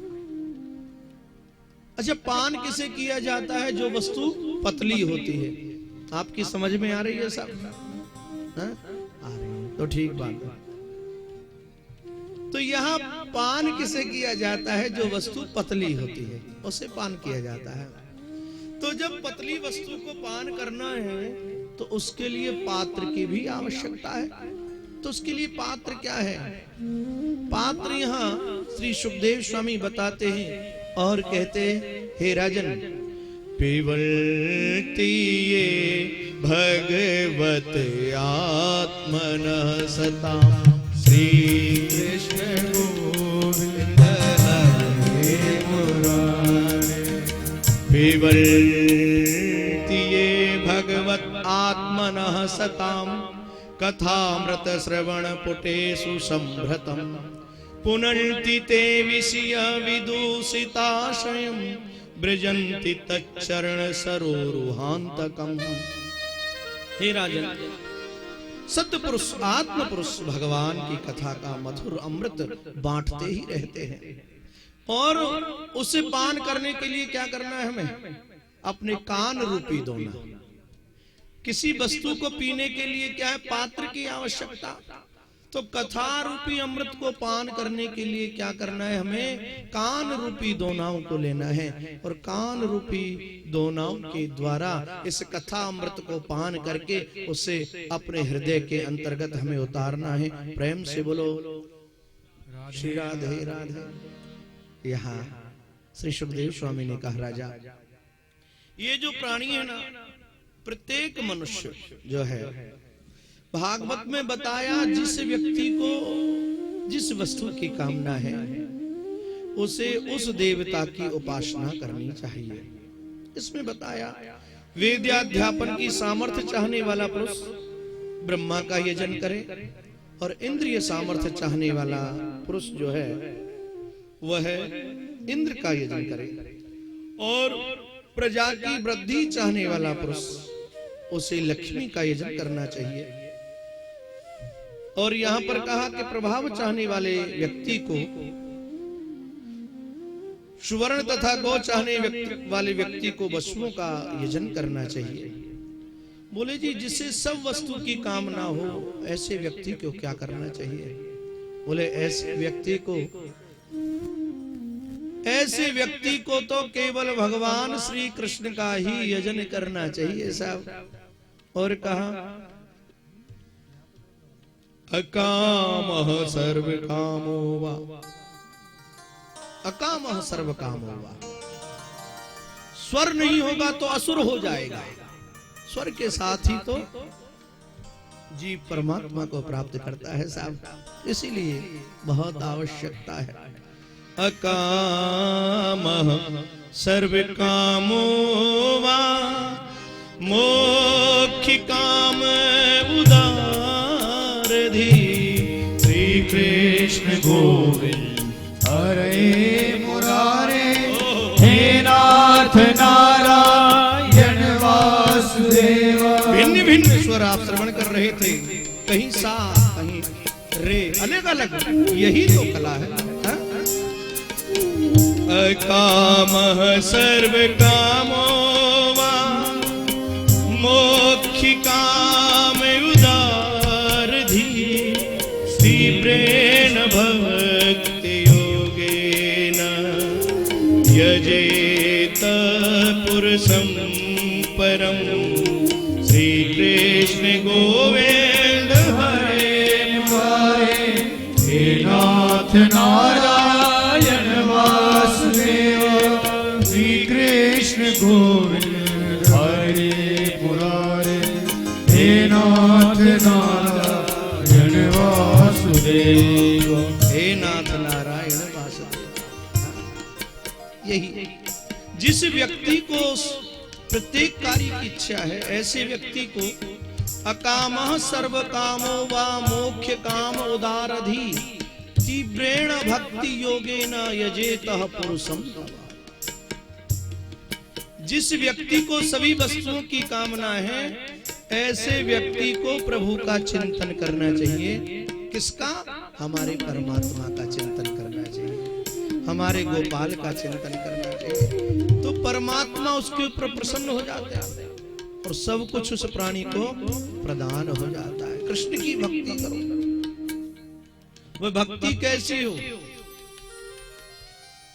अच्छा, पान किसे किया जाता है? जो वस्तु पतली होती है। आपकी समझ में आ रही है सब? आ रही है तो ठीक बात है। तो यहाँ पान किसे किया जाता है? जो वस्तु पतली होती है उसे पान किया जाता है। तो जब पतली वस्तु को पान करना है तो उसके लिए पात्र की भी आवश्यकता है। तो उसके लिए पात्र क्या है? पात्र यहाँ श्री सुखदेव स्वामी बताते हैं और कहते हैं, हे राजन, पिबन्ति ये भगवत आत्मनः सताम् श्री कृष्ण गोविंद हरे मुरारी। विवर्ति ये भगवत आत्मनः सताम कथामृत श्रवण पुटेषु संभृतम पुनन्ति ते विषय विदूषिताशयम् ब्रजन्ति तच्चरण सरोरुहांतकम। हे राजन, सत्पुरुष आत्म पुरुष भगवान की कथा का मधुर अमृत बांटते ही रहते हैं और उसे पान करने के लिए क्या करना है हमें? अपने कान रूपी दोना। किसी वस्तु को पीने के लिए क्या है? पात्र की आवश्यकता। तो कथा रूपी अमृत को पान करने के लिए क्या करना है? हमें कान रूपी दोनाओं को लेना है और कान रूपी दोनाओं के द्वारा इस कथा अमृत को पान करके उसे अपने हृदय के अंतर्गत हमें उतारना है। प्रेम से बोलो श्री राधे राधे। यहाँ श्री सुखदेव स्वामी ने कहा, राजा ये जो प्राणी है ना, प्रत्येक मनुष्य जो है, भागवत में बताया जिस व्यक्ति को जिस वस्तु की कामना है उसे उस देवता की उपासना करनी चाहिए। इसमें बताया वेदाध्यापन की सामर्थ्य चाहने वाला पुरुष ब्रह्मा का यजन करे और इंद्रिय सामर्थ्य चाहने वाला पुरुष जो है वह इंद्र का यजन करे और प्रजा की वृद्धि चाहने वाला पुरुष उसे लक्ष्मी का यजन करना चाहिए। और यहां पर कहा कि प्रभाव चाहने वाले व्यक्ति को सुवर्ण तथा गौ चाहने वाले व्यक्ति को वस्तुओं का यजन करना चाहिए। बोले जी जिसे सब वस्तु की कामना हो ऐसे व्यक्ति को क्या करना चाहिए? बोले ऐसे व्यक्ति को तो केवल भगवान श्री कृष्ण का ही यजन करना चाहिए साहब। और कहा अकामः सर्व कामो वा, अकामः सर्व कामो वा। स्वर नहीं होगा तो असुर हो जाएगा, स्वर के साथ ही तो जीव परमात्मा को प्राप्त करता है साहब। इसीलिए बहुत आवश्यकता है। अकामः सर्व कामो वा मोक्ष काम उदारधि श्री कृष्ण गोविंद हरे मुरारे हे नाथ नारायण वासुदेव। भिन्न भिन्न स्वर आप श्रवण कर रहे थे, कहीं सा कहीं रे, अलग अलग, यही तो कला है। अकामः सर्व कामो वा मोक्ष काम उदारधि तीव्रेण भक्ति योगेन यजेत पुरुषं परम श्री कृष्ण गोविंद हरे मुरारे हे नाथ नारायण वासुदेव। श्री कृष्ण गोविंद हरे मुरारे हे नाथ नारायण वासुदेव। हे नाथ नारायण वासुदेव। यही जिस व्यक्ति को प्रत्येक कार्य की इच्छा है ऐसे व्यक्ति को अकामः सर्व कामो वा मोक्ष काम उदारधि तीव्रेण भक्ति योगेन यजेतः पुरुषं। जिस व्यक्ति को सभी वस्तुओं की कामना है ऐसे व्यक्ति को प्रभु का चिंतन करना चाहिए। किसका? हमारे परमात्मा का चिंतन करना चाहिए, हमारे गोपाल का चिंतन करना चाहिए। तो परमात्मा उसके ऊपर प्रसन्न हो जाता है और सब कुछ उस प्राणी को प्रदान हो जाता है। कृष्ण की भक्ति करो। वो भक्ति कैसी हो?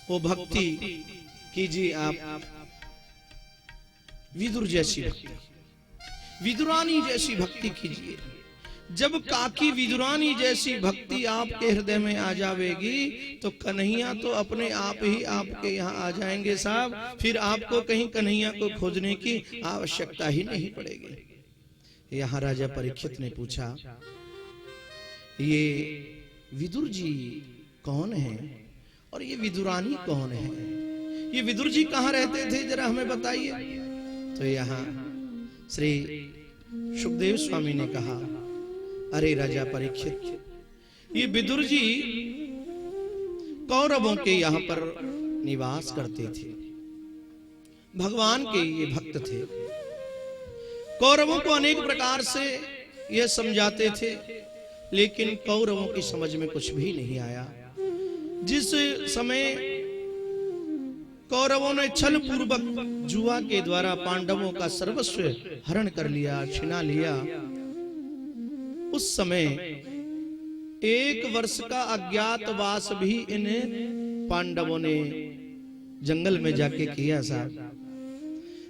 वो भक्ति कीजिए आप विदुर जैसी भक्ति, विदुरानी जैसी भक्ति कीजिए। जब काकी विदुरानी जैसी भक्ति आपके हृदय में आ जाएगी तो कन्हैया तो अपने आप ही आपके यहाँ आ जाएंगे साहब। फिर आपको कहीं कन्हैया को खोजने की आवश्यकता ही नहीं पड़ेगी। यहाँ राजा परीक्षित ने पूछा, ये विदुर जी कौन है और ये विदुरानी कौन है? ये विदुर जी कहां रहते थे, जरा हमें बताइए। तो यहां श्री सुखदेव स्वामी ने कहा, अरे राजा परीक्षित, ये विदुर जी कौरवों के यहां पर निवास करते थे, भगवान के ये भक्त थे। कौरवों को अनेक प्रकार से ये समझाते थे, लेकिन कौरवों की समझ में कुछ भी नहीं आया। जिस समय कौरवों ने छल पूर्वक जुआ के द्वारा पांडवों का सर्वस्व हरण कर लिया, छिना लिया, उस समय 1 वर्ष का अज्ञातवास भी इन पांडवों ने जंगल में जाके किया साहब।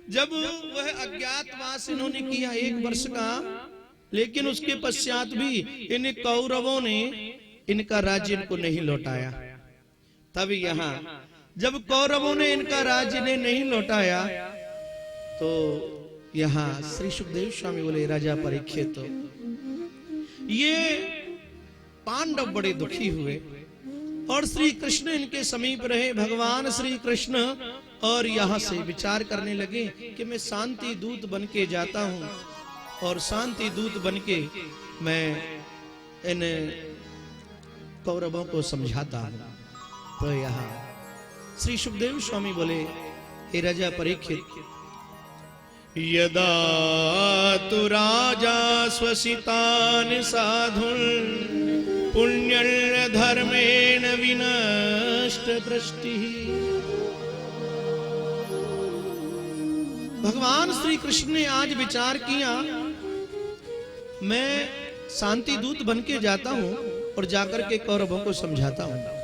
जब वह अज्ञातवास इन्होंने किया 1 वर्ष का, लेकिन उसके पश्चात भी इन कौरवों ने इनका राज्य इनको नहीं लौटाया। तब यहां जब कौरवों ने इनका राज्य ने नहीं लौटाया, तो यहां श्री सुखदेव स्वामी बोले, राजा परीक्षित, ये पांडव बड़े दुखी हुए और श्री कृष्ण इनके समीप रहे, भगवान श्री कृष्ण, और यहां से विचार करने लगे कि मैं शांति दूत बन के जाता हूं और शांति दूत बन के मैं इन कौरवों को समझाता हूं। तो यहां श्री सुखदेव स्वामी बोले, हे राजा परीक्षित, यदा तु राजा स्वसितान साधुन पुण्य धर्मेण विनष्ट दृष्टि। भगवान श्री कृष्ण ने आज विचार किया, मैं शांति दूत बन के जाता हूं और जाकर के कौरवों को समझाता हूं।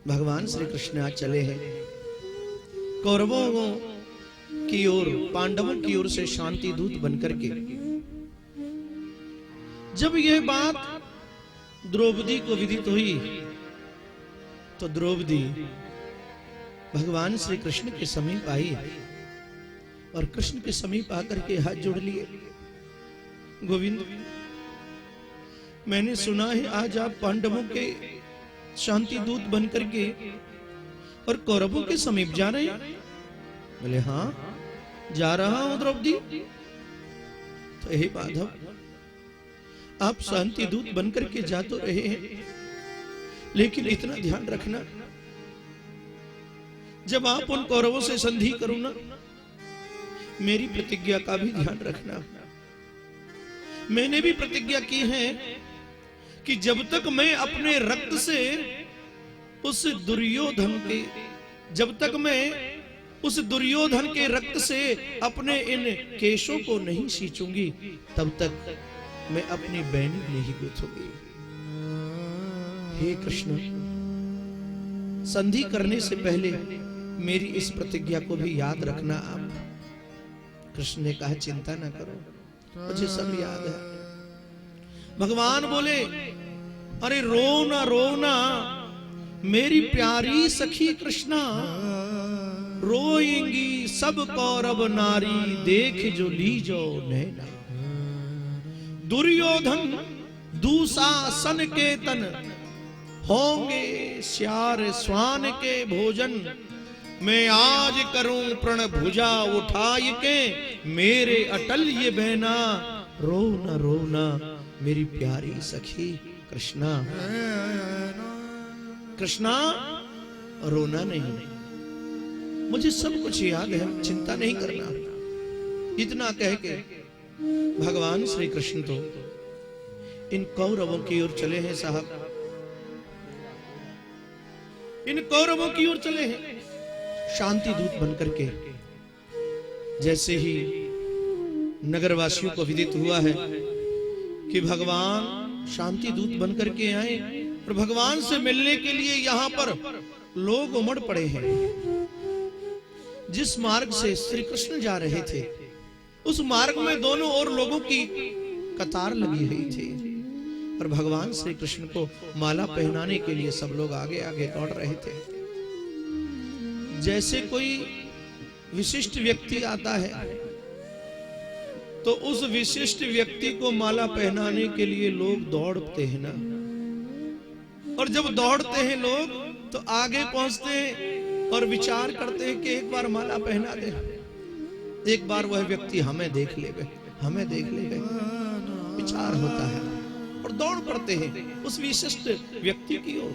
भगवान श्री कृष्ण आज चले हैं कौरवों की ओर, पांडवों की ओर से शांति दूत बनकर के। जब यह बात द्रौपदी को विदित हुई, तो द्रौपदी भगवान श्री कृष्ण के समीप आई और कृष्ण के समीप आकर के हाथ जोड़ लिए, गोविंद, मैंने सुना है आज आप पांडवों के शांति दूत बनकर के और कौरवों के समीप जा रहे हैं। बोले, हाँ जा रहा हूं द्रौपदी। तो हे माधव, आप शांति दूत बनकर के जा तो रहे हैं, लेकिन इतना ध्यान रखना, जब आप उन कौरवों से संधि करो ना, मेरी प्रतिज्ञा का भी ध्यान रखना। मैंने भी प्रतिज्ञा की है कि जब तक मैं अपने रक्त से उस दुर्योधन के, जब तक मैं उस दुर्योधन के रक्त से अपने इन केशों को नहीं सींचूंगी, तब तक मैं अपनी बैनी नहीं गुथूंगी। हे कृष्ण, संधि करने से पहले मेरी इस प्रतिज्ञा को भी याद रखना आप। कृष्ण ने कहा, चिंता ना करो, मुझे सब याद है। भगवान बोले, अरे रोना रोना मेरी प्यारी सखी कृष्णा, रोएंगी सब कौरव नारी, देख जो लीजो नैना। दुर्योधन दुशासन के तन, होंगे श्यार स्वान के भोजन। मैं आज करूं प्रण भुजा उठाई के, मेरे अटल ये बहना, रोना रोना मेरी प्यारी सखी कृष्णा। कृष्णा, रोना नहीं, मुझे सब कुछ याद है, चिंता नहीं करना। इतना कह के भगवान श्री कृष्ण तो इन कौरवों की ओर चले हैं साहब, इन कौरवों की ओर चले हैं शांति दूत बनकर के। जैसे ही नगरवासियों को विदित हुआ है कि भगवान शांति दूत बनकर के आए और भगवान से मिलने के लिए यहां पर लोग उमड़ पड़े हैं। जिस मार्ग से श्री कृष्ण जा रहे थे, उस मार्ग में दोनों ओर लोगों की कतार लगी हुई थी और भगवान श्री कृष्ण को माला पहनाने के लिए सब लोग आगे आगे दौड़ रहे थे। जैसे कोई विशिष्ट व्यक्ति आता है, तो उस विशिष्ट व्यक्ति को माला पहनाने के लिए लोग दौड़ते हैं ना, और जब दौड़ते हैं लोग तो आगे पहुंचते हैं और विचार करते हैं कि एक बार माला पहना दे, एक बार वह व्यक्ति हमें देख लेवे, हमें देख लेवे, विचार होता है और दौड़ पड़ते हैं उस विशिष्ट व्यक्ति की ओर।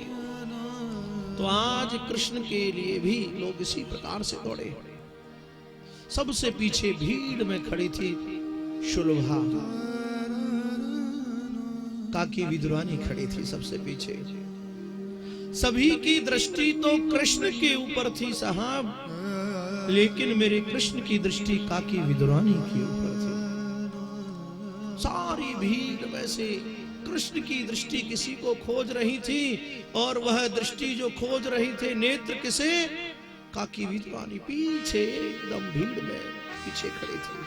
तो आज कृष्ण के लिए भी लोग इसी प्रकार से दौड़े। सबसे पीछे भीड़ में खड़ी थी शुलभा, काकी विदुरानी खड़ी थी सबसे पीछे। सभी की दृष्टि तो कृष्ण के ऊपर थी साहब, लेकिन मेरे कृष्ण की दृष्टि काकी विदुरानी के ऊपर थी। सारी भीड़ में से कृष्ण की दृष्टि किसी को खोज रही थी, और वह दृष्टि जो खोज रही थे नेत्र किसे, काकी विदुरानी पीछे एकदम भीड़ में पीछे खड़ी थी।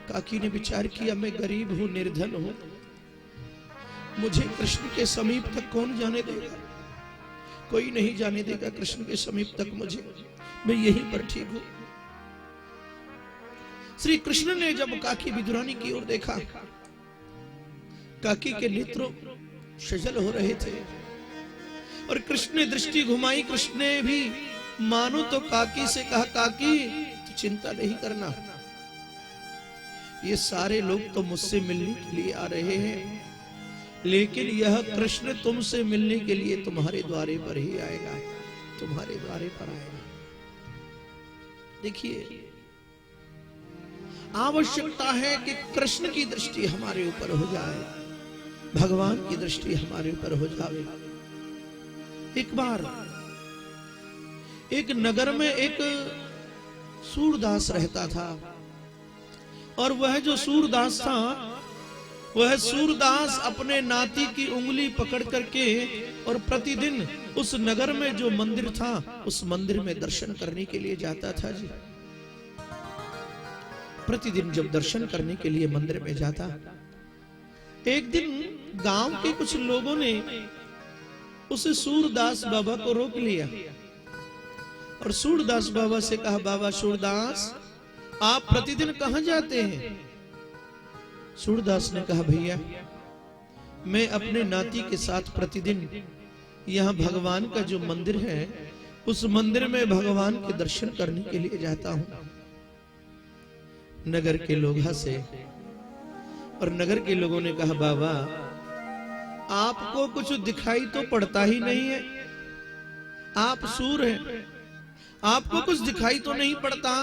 काकी ने विचार किया, मैं गरीब हूं, निर्धन हूं, मुझे कृष्ण के समीप तक कौन जाने देगा? कोई नहीं जाने देगा कृष्ण के समीप तक मुझे, मैं यहीं पर ठीक हूं। श्री कृष्ण ने जब काकी विदुरानी की ओर देखा, काकी के नेत्रों सजल हो रहे थे और कृष्ण ने दृष्टि घुमाई। कृष्ण ने भी मानो तो काकी से कहा, काकी तो चिंता नहीं करना, ये सारे लोग तो मुझसे मिलने के लिए आ रहे हैं, लेकिन यह कृष्ण तुमसे मिलने के लिए तुम्हारे द्वारे पर ही आएगा, तुम्हारे द्वारे पर आएगा। देखिए, आवश्यकता है कि कृष्ण की दृष्टि हमारे ऊपर हो जाए, भगवान की दृष्टि हमारे ऊपर हो जाए। एक बार एक नगर में एक सूरदास रहता था, और वह जो सूरदास था, वह सूरदास अपने नाती की उंगली पकड़ करके और प्रतिदिन उस नगर में जो मंदिर था उस मंदिर में दर्शन करने के लिए जाता था जी। प्रतिदिन जब दर्शन करने के लिए मंदिर में जाता, एक दिन गांव के कुछ लोगों ने उस सूरदास बाबा को रोक लिया और सूरदास बाबा से कहा, बाबा सूरदास, आप प्रतिदिन कहां जाते हैं? सूरदास ने कहा, भैया मैं अपने नाती के साथ प्रतिदिन यहाँ भगवान का जो मंदिर है उस मंदिर में भगवान के दर्शन करने के लिए जाता हूं। नगर के लोग हंसे और नगर के लोगों ने कहा, बाबा आपको कुछ दिखाई तो पड़ता ही नहीं है, आप सूर हैं, आपको कुछ दिखाई तो नहीं पड़ता,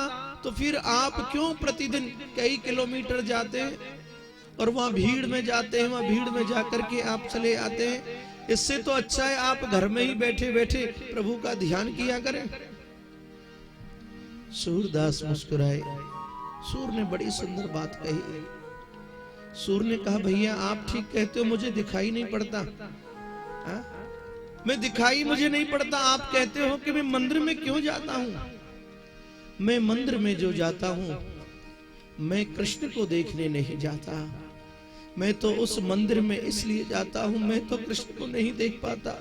तो फिर आप क्यों प्रतिदिन कई किलोमीटर जाते हैं और वहां भीड़ में जाते हैं, वहां भीड़ में जाकर के आप चले आते हैं? इससे तो अच्छा है आप घर में ही बैठे बैठे प्रभु का ध्यान किया करें। सूरदास मुस्कुराए। सूर ने बड़ी सुंदर बात कही। सूर ने कहा, भैया आप ठीक कहते हो, मुझे दिखाई नहीं पड़ता। हा? मैं दिखाई मुझे नहीं पड़ता, आप कहते हो कि मैं मंदिर में क्यों जाता हूं? मैं मंदिर में जो जाता हूं, मैं कृष्ण को देखने नहीं जाता, मैं तो उस मंदिर में इसलिए जाता हूं, मैं तो कृष्ण को नहीं देख पाता,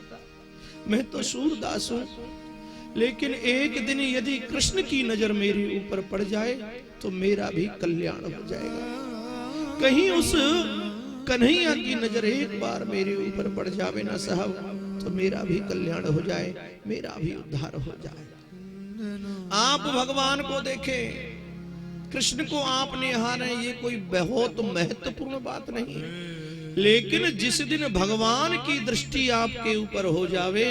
मैं तो सूरदास हूं। लेकिन एक दिन यदि कृष्ण की नजर मेरे ऊपर पड़ जाए तो मेरा भी कल्याण हो जाएगा। कहीं उस कन्हैया की नजर एक बार मेरे ऊपर पड़ जावे ना साहब, तो मेरा भी कल्याण हो जाए, मेरा भी उद्धार हो जाए। आप भगवान को देखें, कृष्ण को आप निहारें, ये कोई बहुत महत्वपूर्ण बात नहीं है, लेकिन जिस दिन भगवान की दृष्टि आपके ऊपर हो जावे,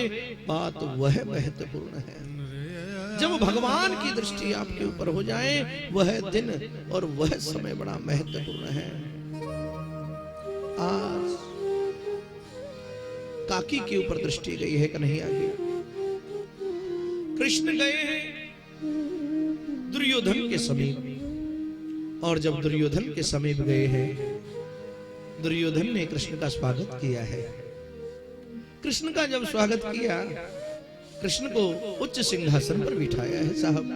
बात वह महत्वपूर्ण है। जब भगवान की दृष्टि आपके ऊपर हो जाए, वह दिन और वह समय बड़ा महत्वपूर्ण है। आज काकी के ऊपर दृष्टि गई है, कन्हैया की। कृष्ण गए हैं दुर्योधन के समीप, और जब दुर्योधन के समीप गए हैं, दुर्योधन ने कृष्ण का स्वागत किया है। कृष्ण का जब स्वागत किया, कृष्ण को उच्च सिंहासन पर बिठाया है साहब।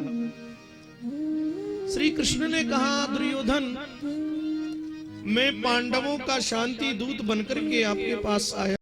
श्री कृष्ण ने कहा, दुर्योधन मैं पांडवों का शांति दूत बनकर के आपके पास आया